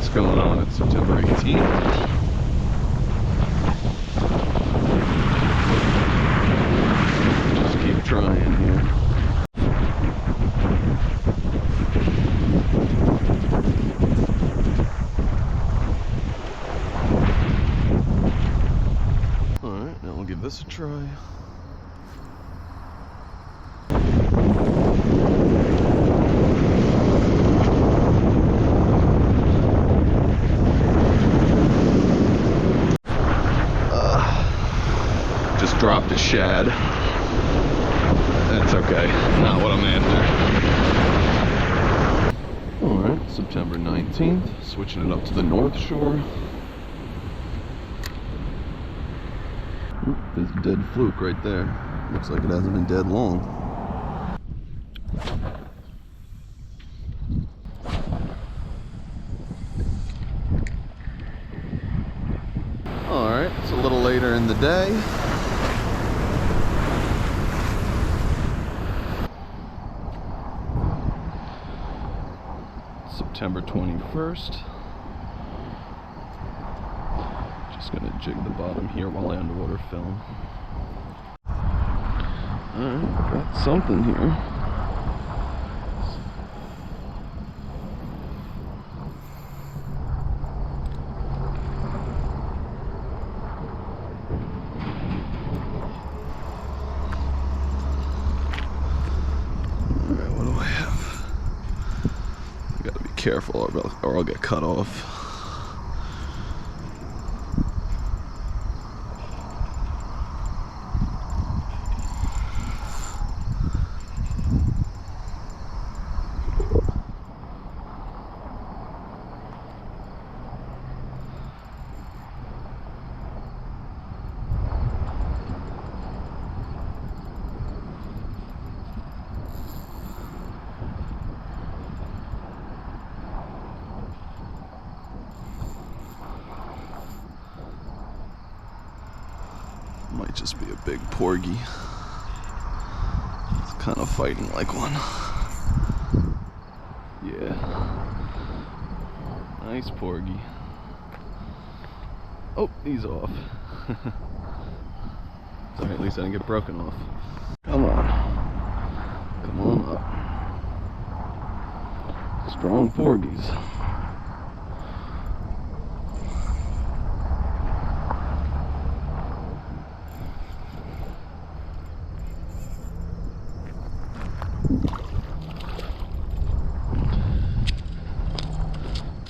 what's going on. It's September 18th. Just keep trying here. Alright, now we'll give this a try. Just dropped a shad. That's okay. Not what I'm after. Alright, September 19th. Switching it up to the North Shore. Oop, there's a dead fluke right there. Looks like it hasn't been dead long. Alright, it's a little later in the day. September 21st. Just gonna jig the bottom here while I underwater film. Alright, got something here. Alright, what do I have? Gotta be careful or I'll get cut off. Might just be a big porgy. It's kind of fighting like one. Yeah. Nice porgy. Oh, he's off. Sorry, at least I didn't get broken off. Come on. Come on up. Strong porgies.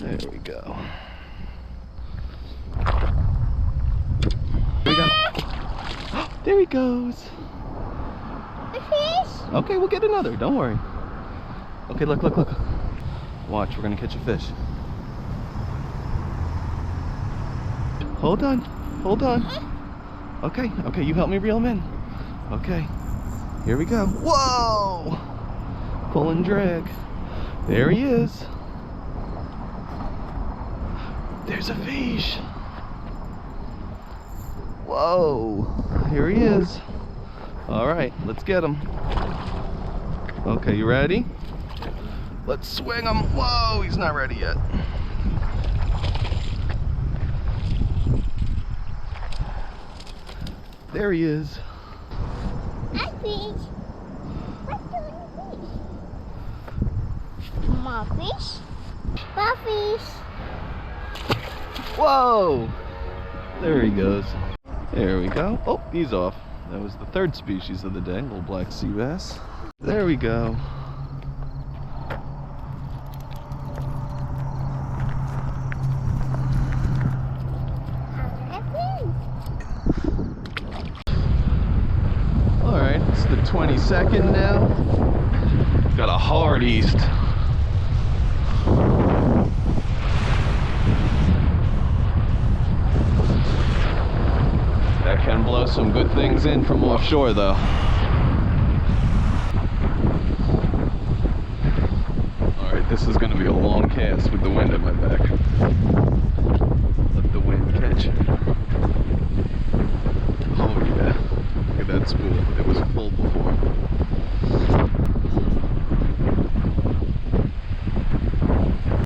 There we go. There we go. There he goes. A fish? Okay, we'll get another. Don't worry. Okay, look, look, look. Watch, we're gonna catch a fish. Hold on. Hold on. Okay, okay, you help me reel him in. Okay. Here we go. Whoa! Pull and drag. There he is. There's a fish. Whoa. Here he is. All right, let's get him. Okay, you ready? Let's swing him. Whoa, he's not ready yet. There he is. A fish. What's doing fish? More fish? More fish. Whoa! There he goes. There we go. Oh, he's off. That was the third species of the day, little black sea bass. There we go. Alright, it's the 22nd now. Got a hard east. That can blow some good things in from offshore though. Alright, this is going to be a long cast with the wind at my back. Let the wind catch. Oh yeah, look at that spool. It was